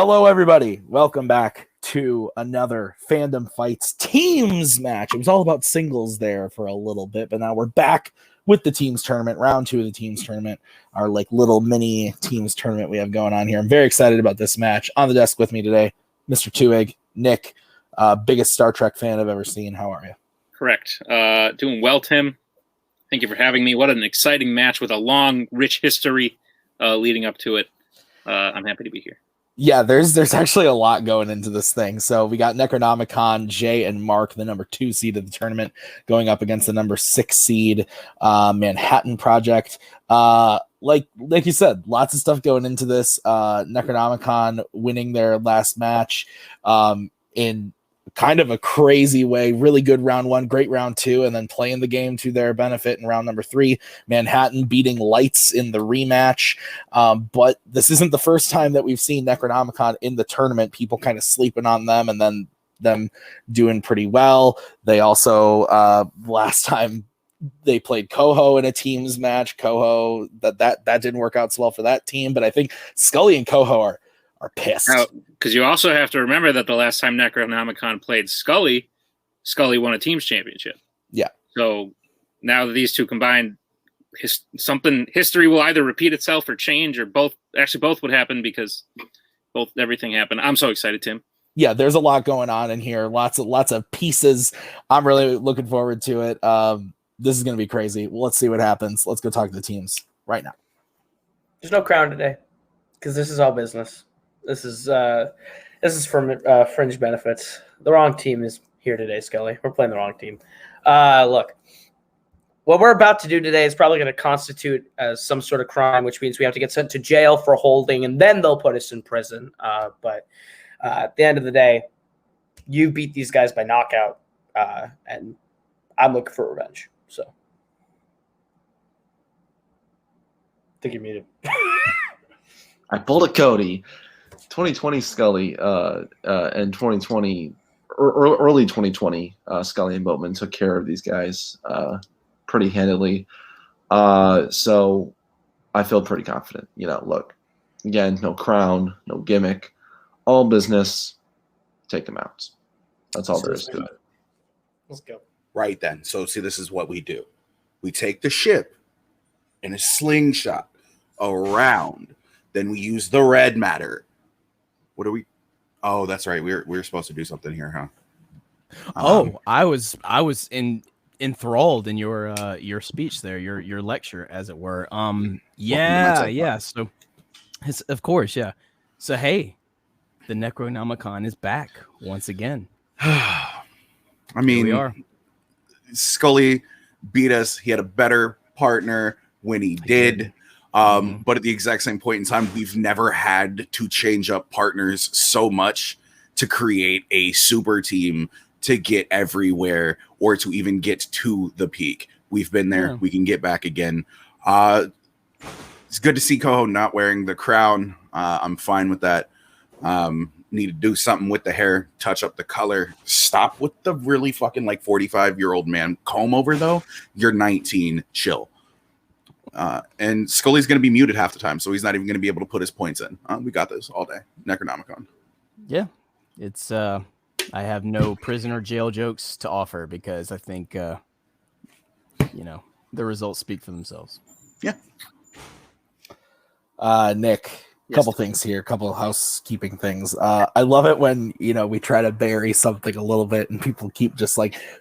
Hello, everybody. Welcome back to another Fandom Fights teams match. It was all about singles there for a little bit, but now we're back with the teams tournament, round 2 of the teams tournament, our like little mini teams tournament we have going on here. I'm very excited about this match. On the desk with me today, Mr. TWOHIG, Nick, biggest Star Trek fan I've ever seen. How are you? Correct. Doing well, Tim. Thank you for having me. What an exciting match with a long, rich history leading up to it. I'm happy to be here. Yeah, there's actually a lot going into this thing. So we got Necronomicon, Jay and Mark, the number 2 seed of the tournament, going up against the number 6 seed Manhattan Project. Like you said, lots of stuff going into this. Necronomicon winning their last match in kind of a crazy way. Really good round 1, great round 2, and then playing the game to their benefit in round number 3. Manhattan beating Lights in the rematch. But this isn't the first time that we've seen Necronomicon in the tournament. People kind of sleeping on them and then them doing pretty well. They also, last time they played Koho in a teams match. Koho, that didn't work out so well for that team, but I think Scully and Koho are pissed. Because you also have to remember that the last time Necronomicon played Scully won a teams championship. Yeah. So now that these two combined, history will either repeat itself or change, or both. Actually, both would happen because everything happened. I'm so excited, Tim. Yeah, there's a lot going on in here. Lots of pieces. I'm really looking forward to it. This is going to be crazy. Well, let's see what happens. Let's go talk to the teams right now. There's no crown today because this is all business. This is for fringe benefits. The wrong team is here today, Scully. We're playing the wrong team. Look, what we're about to do today is probably going to constitute as some sort of crime, which means we have to get sent to jail for holding, and then they'll put us in prison. But at the end of the day, you beat these guys by knockout, and I'm looking for revenge. So, I think you're muted. I pulled a Cody. 2020 Scully and 2020 early 2020 Scully and Boatman took care of these guys pretty handily. So I feel pretty confident. Look, again, no crown, no gimmick, all business. Take them out. That's all there is to it. Let's go. Right then. So see, this is what we do. We take the ship in a slingshot around. Then we use the red matter. What are we? Oh, that's right. We're supposed to do something here, huh? I was enthralled in your speech there, your lecture, as it were. Yeah. So, of course, yeah. So hey, the Necronomicon is back once again. I mean, here we are. Scully beat us. He had a better partner when he did. But at the exact same point in time, we've never had to change up partners so much to create a super team to get everywhere or to even get to the peak. We've been there. Yeah. We can get back again. It's good to see Koho not wearing the crown. I'm fine with that. Need to do something with the hair, touch up the color. Stop with the really fucking 45-year-old man comb over, though. You're 19. Chill. And Scully's going to be muted half the time, so he's not even going to be able to put his points in. We got this all day. Necronomicon. Yeah, it's I have no prisoner jail jokes to offer because I think the results speak for themselves. Yeah. Nick, couple things here, couple of housekeeping things. I love it when we try to bury something a little bit and people keep just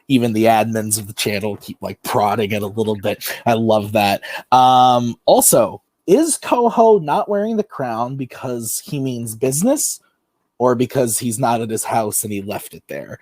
even the admins of the channel keep prodding it a little bit. I love that. Also, is Koho not wearing the crown because he means business or because he's not at his house and he left it there?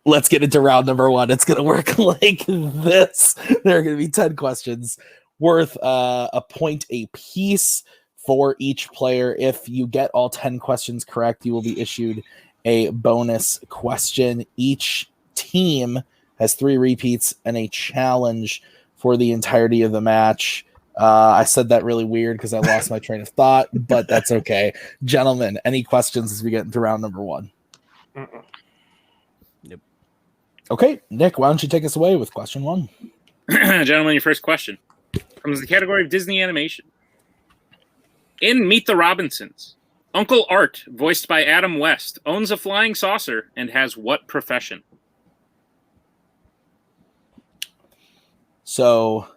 Let's get into round number 1. It's gonna work like this. There are gonna be 10 questions worth a point a piece for each player. If you get all 10 questions correct, you will be issued a bonus question. Each team has 3 repeats and a challenge for the entirety of the match. I said that really weird because I lost my train of thought, but that's okay. Gentlemen, any questions as we get into round number 1? Nope. Okay, Nick, why don't you take us away with question 1? Gentlemen, your first question comes in the category of Disney animation. In Meet the Robinsons, Uncle Art, voiced by Adam West, owns a flying saucer and has what profession? So,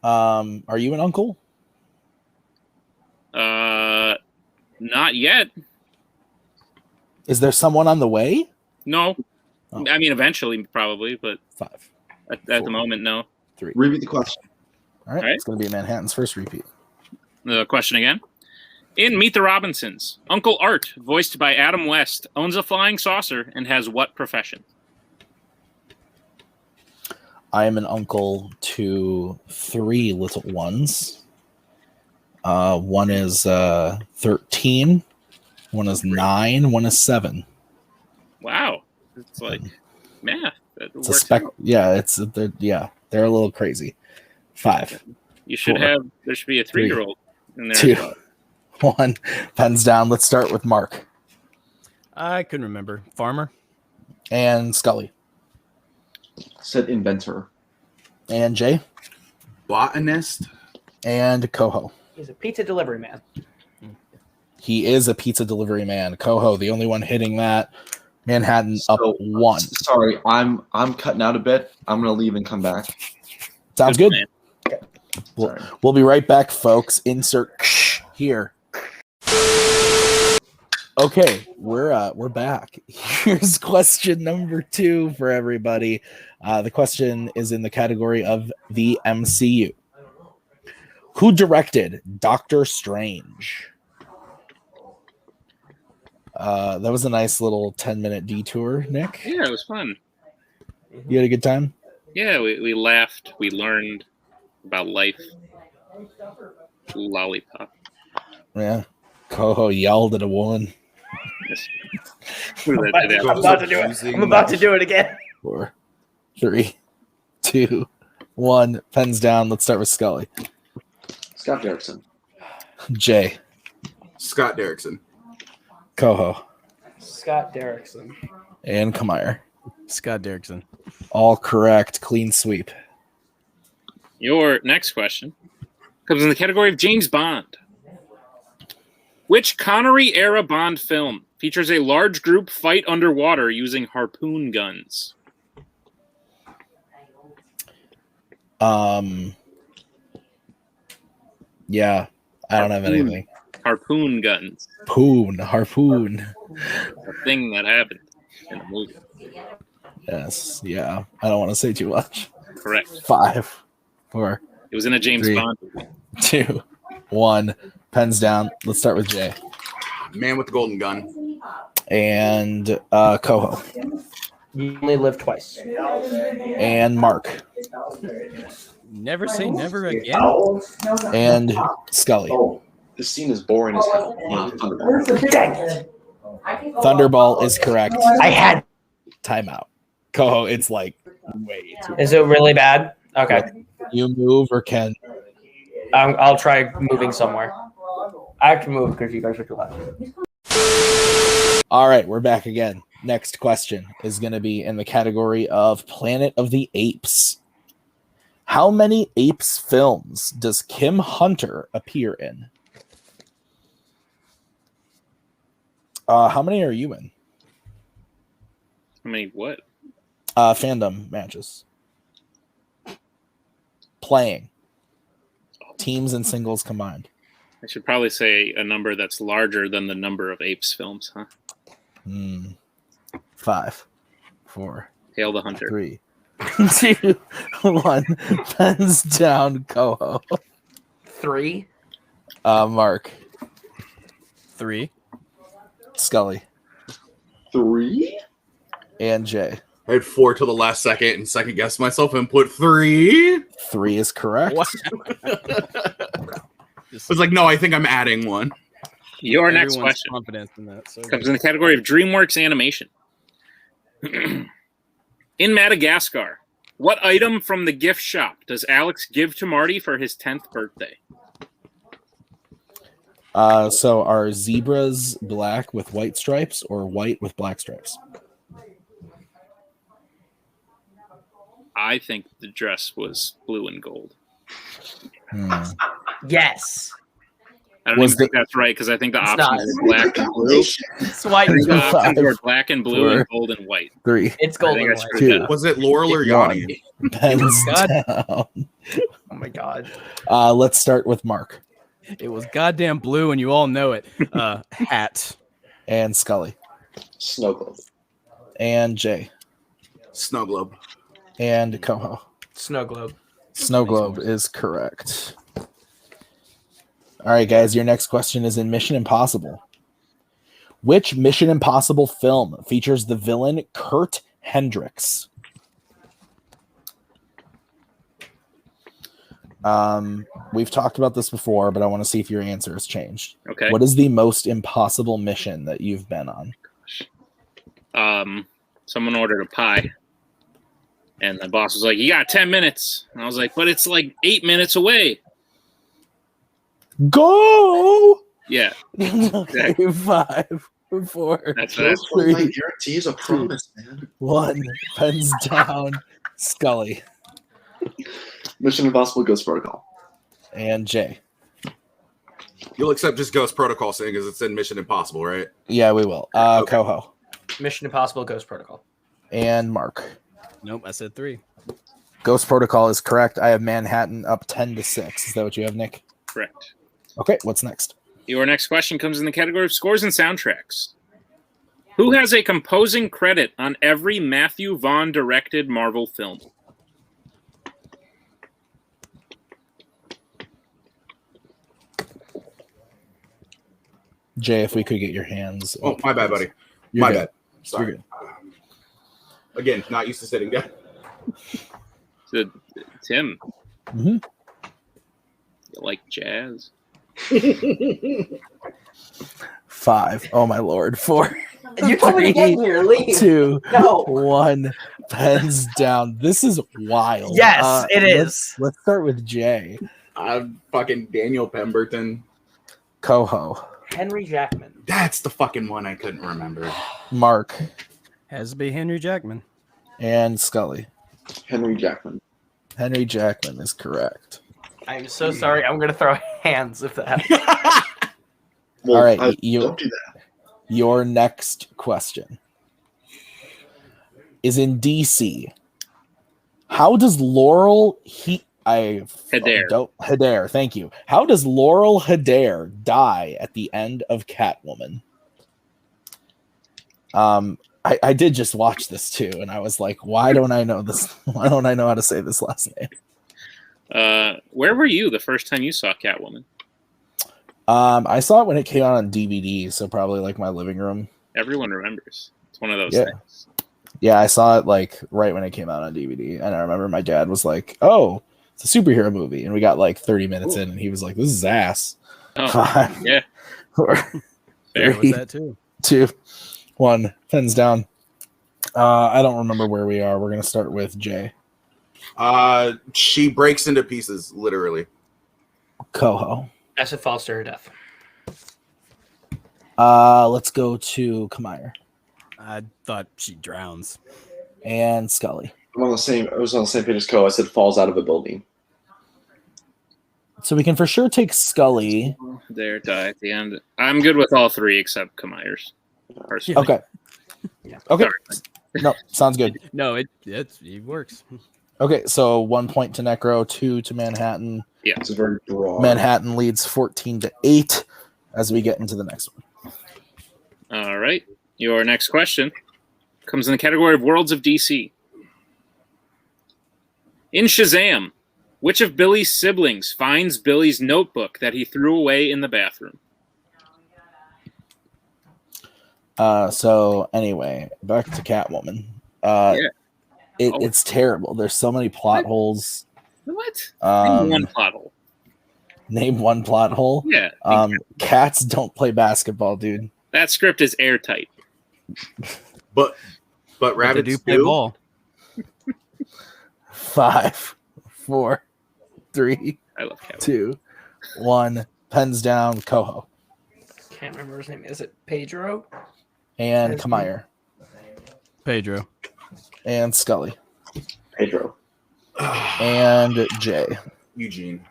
are you an uncle? Not yet. Is there someone on the way? No. Oh. I mean, eventually, probably, but 5, at the moment, no. 3. Repeat the question. All right. All right. It's going to be Manhattan's first repeat. The question again. In Meet the Robinsons, Uncle Art, voiced by Adam West, owns a flying saucer and has what profession? I am an uncle to 3 little ones. One is 13, one is 9, one is 7. Wow. It's like math. It's a they're a little crazy. 5. You should 4, there should be a 3-year-old in there. 2, 1. Pens down. Let's start with Mark I couldn't remember. Farmer. and Scully Said inventor. and Jay Botanist. and Koho. He's a pizza delivery man. He is a pizza delivery man. Koho, the only one hitting that. Manhattan up 1. Sorry, I'm cutting out a bit. I'm gonna leave and come back. Sounds good. Man. We'll be right back, folks. Insert here. Okay, we're back. Here's question number 2 for everybody. The question is in the category of the MCU. Who directed Doctor Strange? That was a nice little 10-minute detour, Nick. Yeah, it was fun. You had a good time? Yeah, we laughed. We learned about life. Lollipop. Yeah. Koho yelled at a woman. I'm about to do it. I'm about to do it again. 4, 3, 2, 1. Pens down. Let's start with Scully. Scott Derrickson. Jay. Scott Derrickson. Koho. Scott Derrickson. And Kamire. Scott Derrickson. All correct. Clean sweep. Your next question comes in the category of James Bond. Which Connery-era Bond film features a large group fight underwater using harpoon guns? Yeah, I don't have anything. Harpoon guns. Harpoon. A thing that happened in the movie. Yes, yeah. I don't want to say too much. Correct. 5, 4, It was in a James 3, Bond movie. 2, 1. Pens down. Let's start with Jay. Man with the golden gun. And Koho. You only live twice. And Mark. Never say never again. And Scully. This scene is boring as hell. Dang it. Thunderball is correct. I had. Timeout. Koho, it's like way too. Is it really bad? Okay. You move or can? I'll try moving somewhere. I have to move because you guys are too loud. All right, we're back again. Next question is going to be in the category of Planet of the Apes. How many Apes films does Kim Hunter appear in? How many are you in? How many what? Fandom matches. Playing. Teams and singles combined. I should probably say a number that's larger than the number of Apes films, huh? 5, 4, Hail the Hunter. 3, 2, 1. Pens down, Koho. 3. Mark. 3. Scully. 3. And Jay. I had 4 till the last second and second guessed myself and put 3. 3 is correct. I was like, no, I think I'm adding 1. Your next Everyone's question confidence in that. So comes in the category of DreamWorks Animation. In Madagascar, what item from the gift shop does Alex give to Marty for his 10th birthday? So are zebras black with white stripes or white with black stripes? I think the dress was blue and gold. Yes. I don't even think that's right because I think the options were black and blue. It's white I and think the blue. options were black and blue and 4, gold and white. 3, It's gold and that's white. true. 2, Was it Laurel or 1. Yanni? Pens God. down. Oh my god. Let's start with Mark It was goddamn blue, and you all know it. Hat. and Scully Snow globe. and Jay Snow globe. and Koho. Snow globe. Snow globe is correct. All right, guys, your next question is in Mission Impossible. Which Mission Impossible film features the villain Kurt Hendricks? We've talked about this before, but I want to see if your answer has changed. Okay. What is the most impossible mission that you've been on? Someone ordered a pie. And the boss was like, "You got 10 minutes." And I was like, "But it's like 8 minutes away." Go! Yeah. Okay, 5, 4, That's Those what 3, guarantees a promise, man. 1. Pens down. Scully Mission Impossible Ghost Protocol. and Jay. You'll accept just Ghost Protocol saying because it's in Mission Impossible, right? Yeah, we will. Okay. Koho Mission Impossible Ghost Protocol. and Mark. Nope, I said 3. Ghost Protocol is correct. I have Manhattan up 10-6. Is that what you have, Nick? correct. Okay, what's next? Your next question comes in the category of scores and soundtracks. Who has a composing credit on every Matthew Vaughn directed Marvel film? Jay, if we could get your hands. Oh, my bad, buddy. You're My good. bad. Sorry. You're good. Again, not used to sitting down. Tim. Mm-hmm. You like jazz? 5. Oh my lord. 4. You told me to get here. Leave. 2. No. 1. Pens down. This is wild. Yes, it is. Let's start with Jay. Fucking Daniel Pemberton. Koho. Henry Jackman. That's the fucking one I couldn't remember. Mark Has to be Henry Jackman. and Scully. Henry Jackman. Henry Jackman is correct. I'm so sorry. I'm gonna throw hands if that. Well, All right, don't you. do that. Your next question is in DC. How does Laurel Hedare, thank you. How does Laurel Hedare die at the end of Catwoman? I did just watch this too, and I was like, why don't I know this? Why don't I know how to say this last name? Where were you the first time you saw Catwoman? I saw it when it came out on DVD, so probably like my living room. Everyone remembers. It's one of those Yeah. things. Yeah, I saw it like right when it came out on DVD, and I remember my dad was like, "Oh, it's a superhero movie," and we got like 30 minutes in, and he was like, "This is ass." Oh, 5, yeah. 4, There 3, was that too. 2, 1. Pens down. I don't remember where we are. We're gonna start with Jay. She breaks into pieces, literally. Koho. Acid falls to her death. Let's go to Kamire I thought she drowns. and Scully. I'm on the same. I was on the same page as Co. I said falls out of a building. So we can for sure take Scully. There, die at the end. I'm good with all three except Kamire's. Personally. Okay. Yeah. Okay. Sorry. No, sounds good. No, it works. Okay, so 1 point to Necro, 2 to Manhattan. It's a very broad. Manhattan leads 14-8 as we get into the next one. All right. Your next question comes in the category of Worlds of DC. In Shazam, which of Billy's siblings finds Billy's notebook that he threw away in the bathroom? So anyway, back to Catwoman. It's terrible. There's so many plot holes. What? Name one plot hole. Name one plot hole. Yeah. Cats don't play basketball, dude. That script is airtight. But They rabbits do play ball. 5, 4, 3, I love Catwoman. 2, 1. Pens down. Koho Can't remember his name. Is it Pedro? and Kamire Pedro. and Scully Pedro. and Jay. Eugene.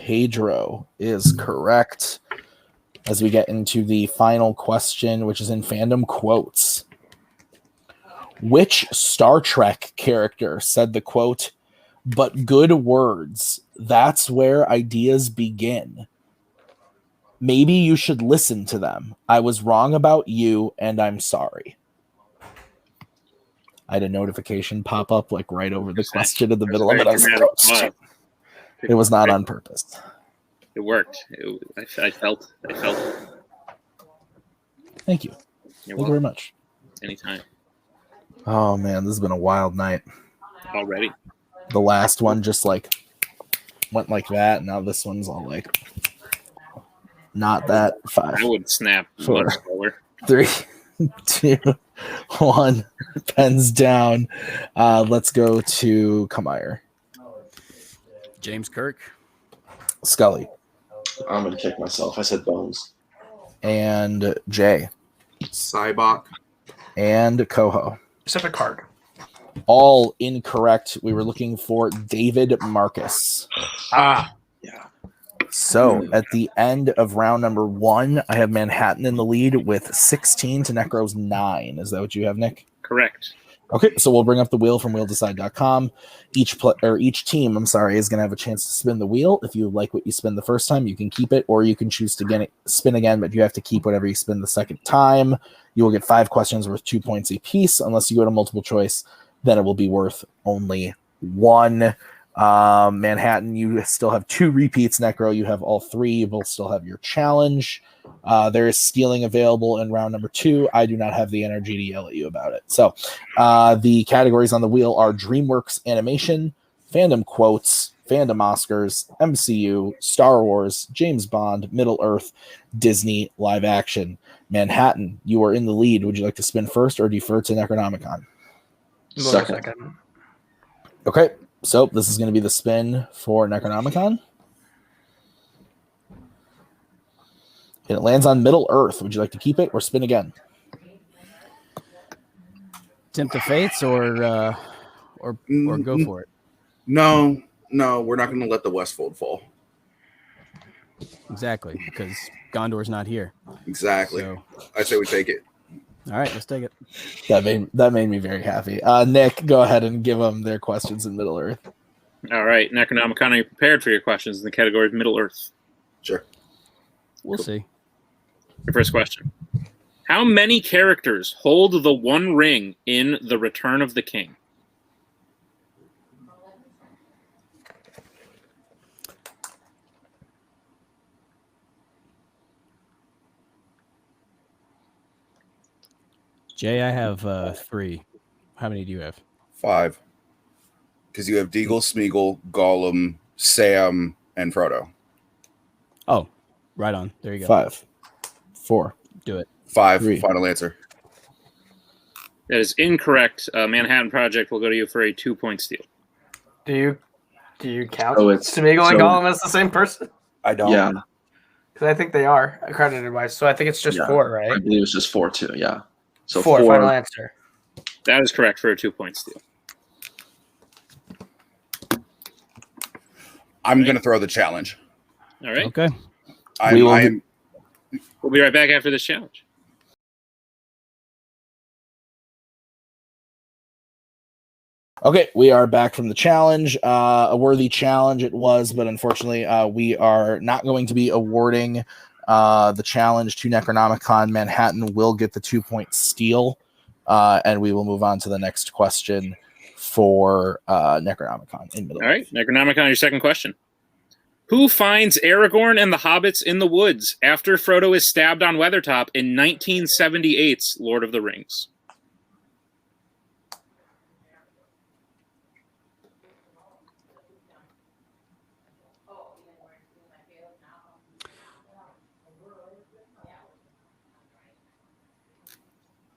Pedro is correct. As we get into the final question, which is in fandom quotes. Which Star Trek character said the quote, "But good words, that's where ideas begin. Maybe you should listen to them. I was wrong about you, and I'm sorry." I had a notification pop up like right over the question in the middle of it. I was like, "Oh, it was not on purpose." It worked. I felt it. Thank you. Thank you very much. Anytime. Oh man, this has been a wild night. Already. The last one just like went like that. Now this one's all like not that. 5, I would snap 4, much slower. 3, 2, 1. Pens down. Let's go to Kamire. James Kirk. Scully. I'm gonna kick myself. I said Bones. And Jay. Cybok. And Koho. Except a card. All incorrect. We were looking for David Marcus. Ah. Yeah. So at the end of round number 1, I have Manhattan in the lead with 16 to Necro's 9. Is that what you have, Nick? Correct. Okay, so we'll bring up the wheel from wheeldecide.com. Each team, is going to have a chance to spin the wheel. If you like what you spin the first time, you can keep it, or you can choose to spin again, but you have to keep whatever you spin the second time. You will get 5 questions worth 2 points apiece. Unless you go to multiple choice, then it will be worth only 1. Manhattan, you still have 2 repeats. Necro, you have all 3. You both still have your challenge. There is stealing available in round number 2. I do not have the energy to yell at you about it. So the categories on the wheel are DreamWorks Animation, Fandom Quotes, Fandom Oscars, MCU, Star Wars, James Bond, Middle Earth, Disney Live Action. Manhattan, you are in the lead. Would you like to spin first or defer to Necronomicon? Second. Okay, so this is going to be the spin for Necronomicon. And it lands on Middle Earth. Would you like to keep it or spin again? Tempt the fates or go for it. No, we're not going to let the Westfold fall. Exactly, because Gondor's not here. Exactly. So, I say we take it. all right, let's take it. That made me very happy. Nick, go ahead and give them their questions in Middle Earth. All right, Necronomicon, are you prepared for your questions in the category of Middle Earth? Sure. We'll see. Your first question. How many characters hold the One Ring in The Return of the King? Jay, I have 3. How many do you have? 5. Because you have Deagle, Smeagol, Gollum, Sam, and Frodo. Oh, right on. There you go. 5, 4. Do it. 5. 3. Final answer. That is incorrect. Manhattan Project will go to you for a 2-point steal. Do you count Oh, it's Smeagol and Gollum as the same person? I don't. Yeah, Because I think they are accredited wise. So I think it's just 4, right? I believe it's just 4 too. Yeah. So 4. 4. Final answer. That is correct for a 2-point steal. I'm going to throw the challenge. All right. Okay. We'll be right back after this challenge. Okay, we are back from the challenge. A worthy challenge it was, but unfortunately, we are not going to be awarding the challenge to Necronomicon. Manhattan will get the 2-point steal, and we will move on to the next question for Necronomicon in Middle. All right, Necronomicon, your second question. Who finds Aragorn and the hobbits in the woods after Frodo is stabbed on Weathertop in 1978's Lord of the Rings?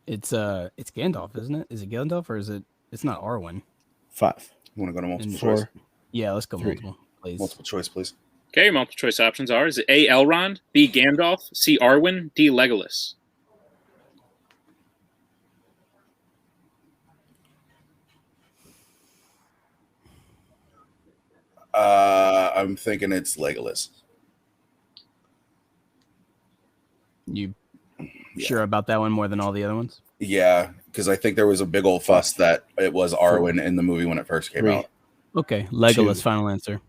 It's Gandalf, isn't it? Is it Gandalf or is it? It's not Arwen. 5. You want to go to multiple And choice? 4. Yeah, let's go 3. multiple, please. Multiple choice, please. Okay, multiple choice options are: is it A. Elrond, B. Gandalf, C. Arwen, D. Legolas? I'm thinking it's Legolas. You sure about that one more than all the other ones? Yeah, because I think there was a big old fuss that it was Arwen in the movie when it first came out. Okay, Legolas. 2. Final answer.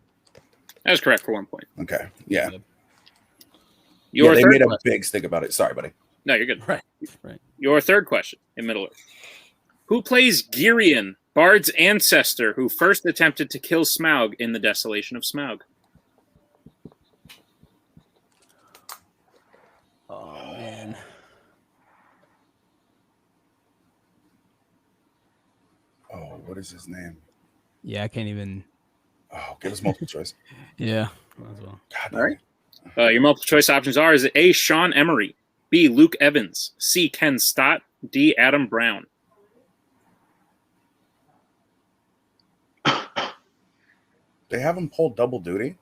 That is correct for 1 point. Okay, yeah. Your They third made a question. big stink about it. Sorry, buddy. No, you're good. Right. Your third question in Middle Earth. Who plays Girion, Bard's ancestor who first attempted to kill Smaug in the Desolation of Smaug? Oh man. Oh, what is his name? Yeah, I can't even. Oh, give us multiple choice. Yeah, might as well. God, all right. Your multiple choice options are: is it A. Sean Emery, B. Luke Evans, C. Ken Stott, D. Adam Brown? They have him pull double duty.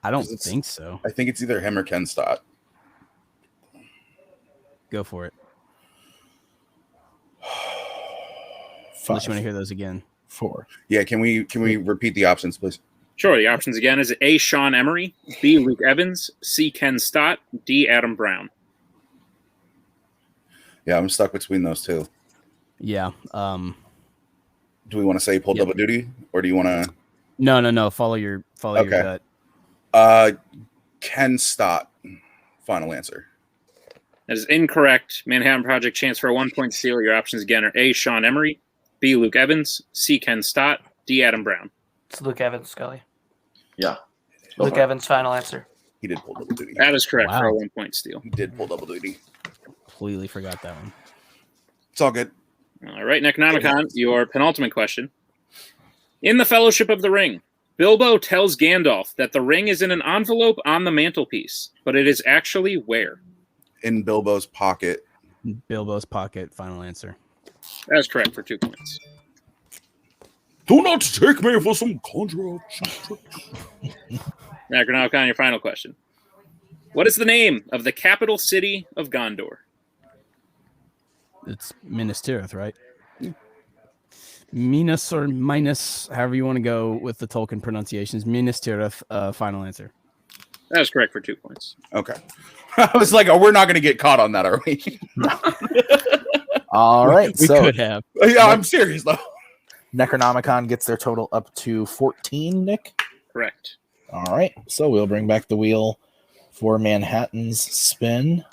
I don't 'Cause it's- think so. I think it's either him or Ken Stott. Go for it. Unless 5, you want to hear those again. 4. Yeah, can we repeat the options, please? Sure. The options again: is it A. Sean Emery, B. Luke Evans, C. Ken Stott, D. Adam Brown? Yeah, I'm stuck between those two. Yeah. Do we want to say pull double duty, or do you want to? No. Follow your gut. Ken Stott. Final answer. That is incorrect. Manhattan Project chance for a 1 point steal. Your options again are A. Sean Emery, B. Luke Evans, C. Ken Stott, D. Adam Brown. It's Luke Evans, Scully. Yeah. Luke Evans, final answer. He did pull double duty. That is correct for a Wow. 1 point steal. He did pull double duty. Completely forgot that one. It's all good. All right, Necronomicon, your penultimate question. In the Fellowship of the Ring, Bilbo tells Gandalf that the ring is in an envelope on the mantelpiece, but it is actually where? In Bilbo's pocket. Bilbo's pocket. Final answer. That is correct for 2 points. Do not take me for some conjurer. Necronomicon, your final question. What is the name of the capital city of Gondor? It's Minas Tirith, right? Minas or minus, however you want to go with the Tolkien pronunciations. Minas Tirith. Final answer. That is correct for 2 points. Okay. I was like, oh, we're not going to get caught on that, are we? All right. We So could have. Yeah, I'm serious, though. Necronomicon gets their total up to 14, Nick. Correct. All right. So we'll bring back the wheel for Manhattan's spin.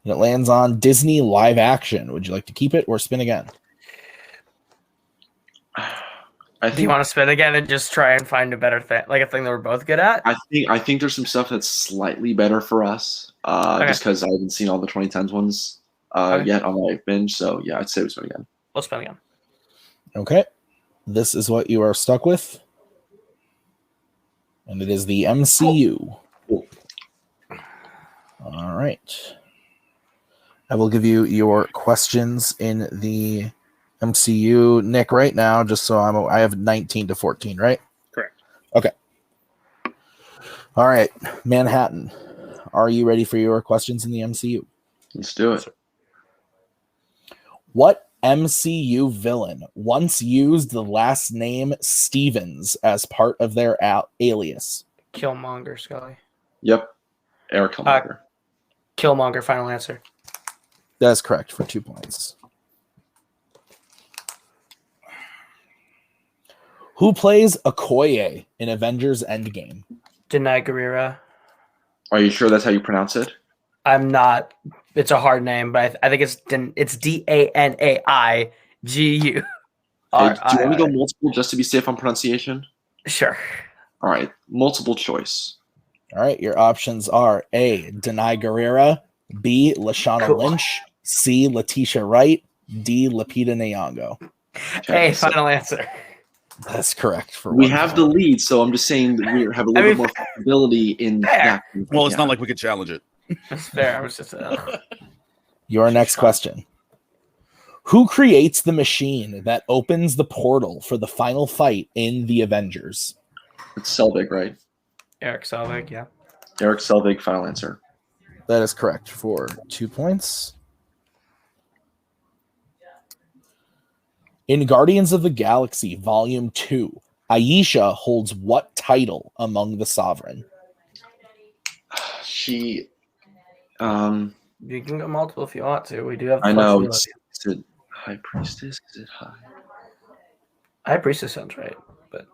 And it lands on Disney live action. Would you like to keep it or spin again? I Do you think want to spin again and just try and find a better thing, like a thing that we're both good at? I think there's some stuff that's slightly better for us. Okay. Just because I haven't seen all the 2010s ones Okay. yet on my binge. So yeah, I'd say we spin again. We'll spin again. Okay. This is what you are stuck with. And it is the MCU. Cool. All right. I will give you your questions in the MCU, Nick, right now, just so I have 19 to 14, right? Correct. Okay. All right. Manhattan, are you ready for your questions in the MCU? Let's do it. What MCU villain once used the last name Stevens as part of their alias? Killmonger, Scully. Yep. Eric Killmonger. Killmonger, final answer. That's correct for 2 points. Who plays Okoye in Avengers Endgame? Denai Guerrera. Are you sure that's how you pronounce it? I'm not. It's a hard name, but I think it's DANAIGU. Hey, do you want to go multiple just to be safe on pronunciation? Sure. All right. Multiple choice. All right, your options are A, Denai Guerrera, B, Lashana Cool. Lynch, C, Letitia Wright, D, Lapita Nyong'o. Hey, final answer. That's correct. For We one have point. the lead, so I'm just saying that we have a little bit more flexibility in that. Well, it's Yeah. not like we could challenge it. That's fair. I was just. Your next question. Who creates the machine that opens the portal for the final fight in the Avengers? It's Selvig, right? Eric Selvig, yeah. Eric Selvig, final answer. That is correct for 2 points. In Guardians of the Galaxy Volume 2, Aisha holds what title among the Sovereign? She, You can go multiple if you want to. We do have I know. flexibility. Is it High Priestess? Is it High? High Priestess sounds right, but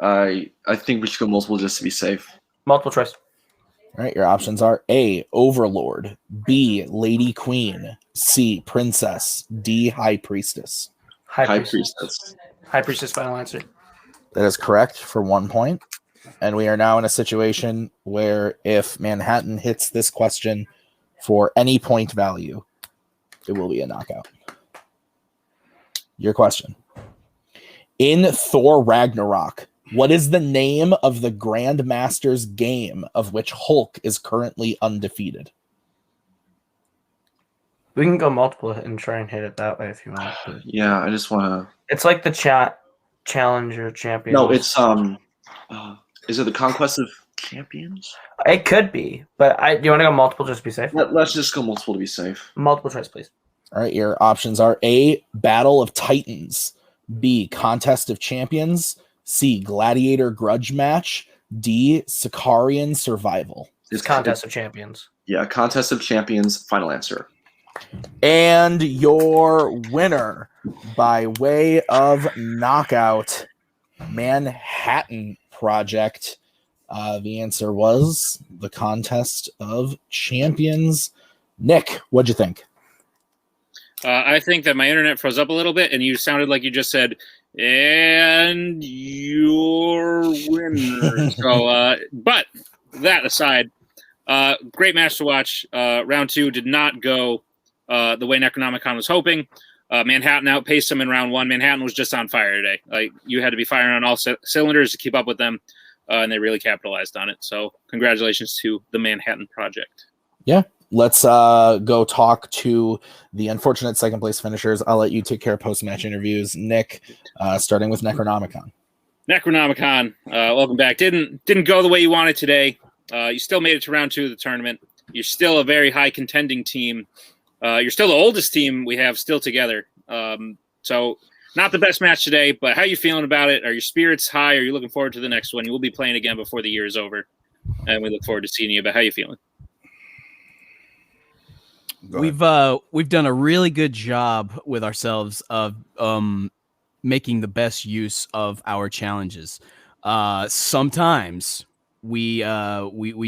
I think we should go multiple just to be safe. multiple choice. All right, your options are A, Overlord, B, Lady Queen, C, Princess, D, High Priestess. High Priestess. High Priestess, final answer. That is correct for 1 point. And we are now in a situation where if Manhattan hits this question for any point value, it will be a knockout. Your question. In Thor Ragnarok, what is the name of the Grandmaster's game of which Hulk is currently undefeated? We can go multiple and try and hit it that way if you want. Yeah, I just want to. It's like the Challenger Champions. No, it's is it the Conquest of Champions? It could be, but do you want to go multiple just to be safe? Let's just go multiple to be safe. Multiple choice, please. All right, your options are A, Battle of Titans, B, Contest of Champions, C, Gladiator Grudge Match, D, Sicarian Survival. It's Contest of Champions. Yeah, Contest of Champions, final answer. And your winner by way of knockout, Manhattan Project. The answer was the Contest of Champions. Nick, what'd you think? I think that my internet froze up a little bit, and you sounded like you just said, and your winner. So, but that aside, great match to watch. Round 2 did not go the way Necronomicon was hoping. Manhattan outpaced them in round 1. Manhattan was just on fire today. Like, you had to be firing on all cylinders to keep up with them, and they really capitalized on it. So congratulations to the Manhattan Project. Yeah. Let's go talk to the unfortunate second place finishers. I'll let you take care of post-match interviews. Nick, starting with Necronomicon. Necronomicon, welcome back. Didn't go the way you wanted today. You still made it to round 2 of the tournament. You're still a very high contending team. You're still the oldest team we have still together. So not the best match today, but how are you feeling about it? Are your spirits high? Are you looking forward to the next one? You will be playing again before the year is over, and we look forward to seeing you. But how are you feeling? We've done a really good job with ourselves of making the best use of our challenges. Sometimes we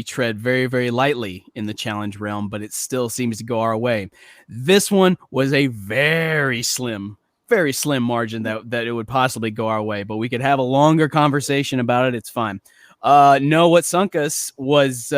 tread very, very lightly in the challenge realm, but it still seems to go our way. This one was a very slim margin that it would possibly go our way, but we could have a longer conversation about it. It's fine. No, what sunk us was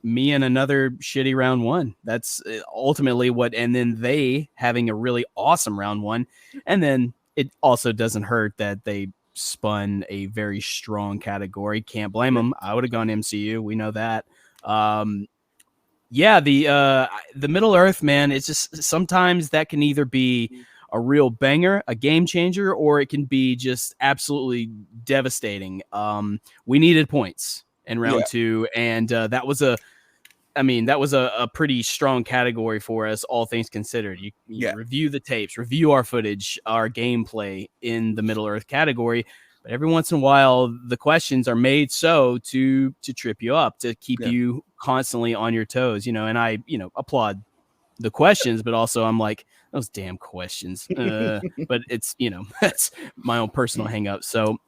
me and another shitty round 1. That's ultimately what, and then they having a really awesome round 1. And then it also doesn't hurt that they spun a very strong category. Can't blame them. I would have gone MCU. We know that. Yeah, the Middle Earth, man, it's just sometimes that can either be a real banger, a game changer, or it can be just absolutely devastating. We needed points in round 2, and that was a pretty strong category for us, all things considered. You review the tapes, review our footage, our gameplay in the Middle Earth category, but every once in a while, the questions are made so to trip you up, to keep you constantly on your toes, and I, applaud the questions, but also I'm like, those damn questions. But it's, that's my own personal hang up. So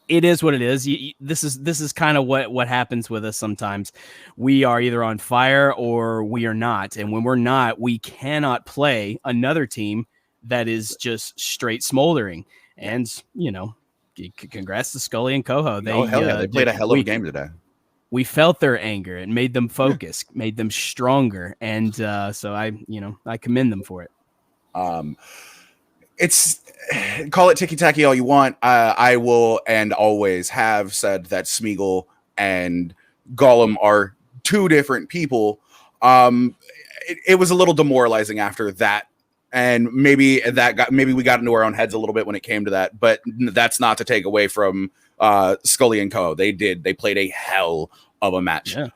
it is what it is. This is kind of what happens with us sometimes. We are either on fire or we are not. And when we're not, we cannot play another team that is just straight smoldering. And, congrats to Scully and Koho. They played a hell of a game today. We felt their anger. It made them focus, made them stronger. And so I commend them for it. It's call it ticky-tacky all you want. I will and always have said that Smeagol and Gollum are two different people. It was a little demoralizing after that, and maybe we got into our own heads a little bit when it came to that. But that's not to take away from Scully and Co. They played a hell of a match. Yeah.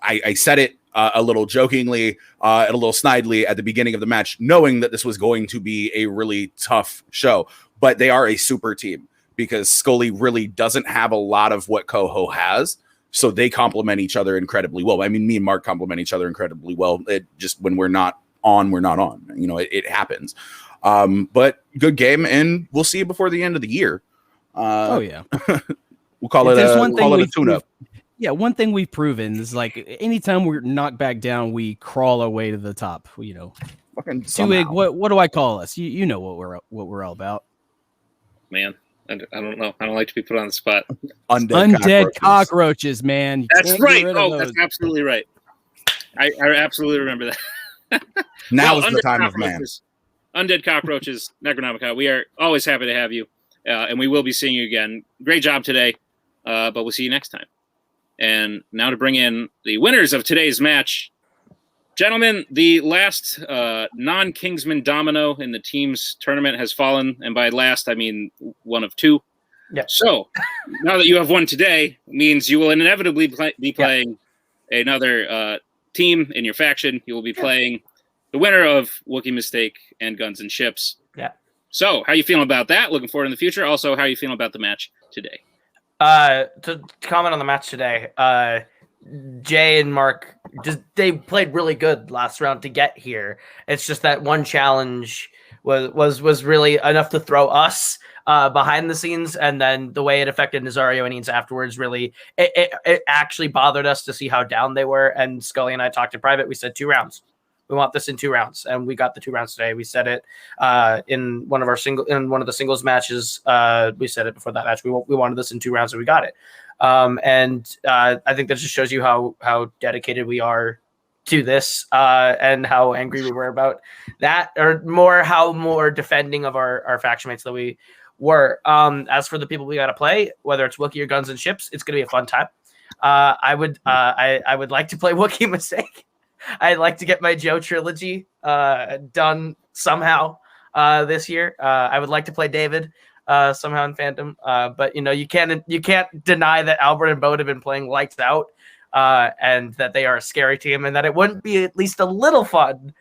I said it a little jokingly and a little snidely at the beginning of the match, knowing that this was going to be a really tough show. But they are a super team because Scully really doesn't have a lot of what Koho has. So they complement each other incredibly well. I mean, me and Mark complement each other incredibly well. It just, when we're not on, we're not on. You know, it happens. But good game, and we'll see you before the end of the year. Oh yeah, we'll call it a tune-up. Yeah, one thing we've proven is like anytime we're knocked back down, we crawl our way to the top. You know, fucking TWOHIG, what do I call us? You know what we're all about. Man, I don't know. I don't like to be put on the spot. Undead cockroaches, man. That's right. Oh, that's absolutely right. I absolutely remember that. Now is the time of man. Undead cockroaches, Necronomicon. We are always happy to have you, and we will be seeing you again. Great job today, but we'll see you next time. And now to bring in the winners of today's match. Gentlemen, the last non-Kingsman domino in the team's tournament has fallen. And by last, I mean one of two. Yep. So now that you have won today, means you will inevitably be playing another team in your faction. You will be playing the winner of Wookiee Mistake and Guns and Ships. Yeah. So how are you feeling about that? Looking forward in the future. Also, how are you feeling about the match today? To comment on the match today, Jay and Mark they played really good last round to get here. It's just that one challenge was really enough to throw us behind the scenes, and then the way it affected Nazario and Eanes afterwards really it actually bothered us to see how down they were. And Scully and I talked in private. We said 2 rounds. We want this in 2 rounds, and we got the 2 rounds today. We said it in one of the singles matches. We said it before that match. We wanted this in 2 rounds, and we got it. And I think that just shows you how dedicated we are to this, and how angry we were about that, or how more defending of our faction mates that we were. As for the people we got to play, whether it's Wookiee or Guns and Ships, it's going to be a fun time. I would like to play Wookiee Mistake. I'd like to get my Joe trilogy done somehow this year. I would like to play David somehow in Fandom, but you can't deny that Albert and Bo have been playing lights out, and that they are a scary team, and that it wouldn't be at least a little fun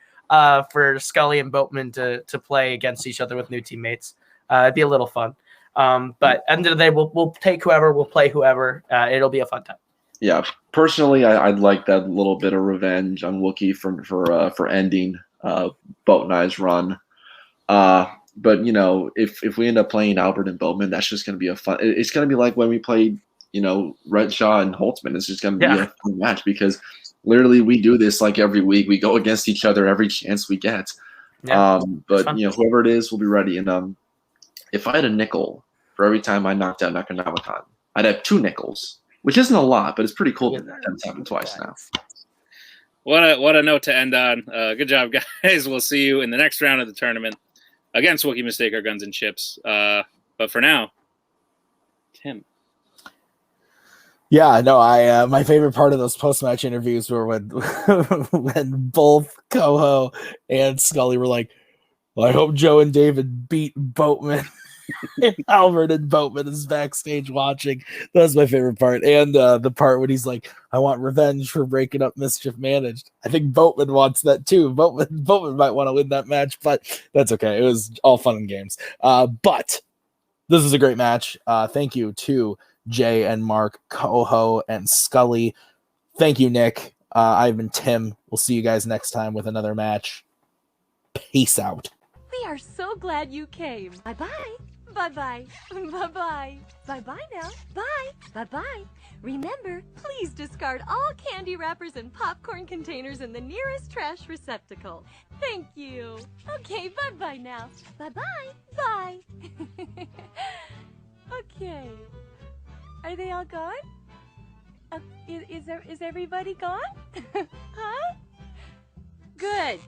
for Scully and Boatman to play against each other with new teammates. It'd be a little fun, but end of the day, we'll take whoever, we'll play whoever. It'll be a fun time. Yeah, personally, I'd like that little bit of revenge on Wookiee for ending Boat and I's run. But if we end up playing Albert and Boatman, that's just going to be a fun. It's going to be like when we played, Renshaw and Holtzman. It's just going to be a fun match because literally we do this like every week. We go against each other every chance we get. Yeah, but whoever it is, we'll be ready. And if I had a nickel for every time I knocked out Necronomicon, I'd have 2 nickels. Which isn't a lot, but it's pretty cool that that's happened twice now. What a note to end on. Good job, guys. We'll see you in the next round of the tournament against Wookiee Mistake or Guns and Ships. But for now, Tim. Yeah, no, my favorite part of those post-match interviews were when both Koho and Scully were like, well, I hope Joe and David beat Boatman. Albert and Boatman is backstage watching. That was my favorite part. And the part when he's like, I want revenge for breaking up Mischief Managed. I think Boatman wants that too. Boatman might want to win that match, but that's okay. It was all fun and games. But this is a great match. Thank you to Jay and Mark, Koho and Scully. Thank you, Nick. I've been Tim. We'll see you guys next time with another match. Peace out. We are so glad you came. Bye-bye. Bye-bye. Bye-bye. Bye-bye now. Bye. Bye-bye. Remember, please discard all candy wrappers and popcorn containers in the nearest trash receptacle. Thank you. Okay, bye-bye now. Bye-bye. Bye. Okay. Are they all gone? Is everybody gone? Huh? Good.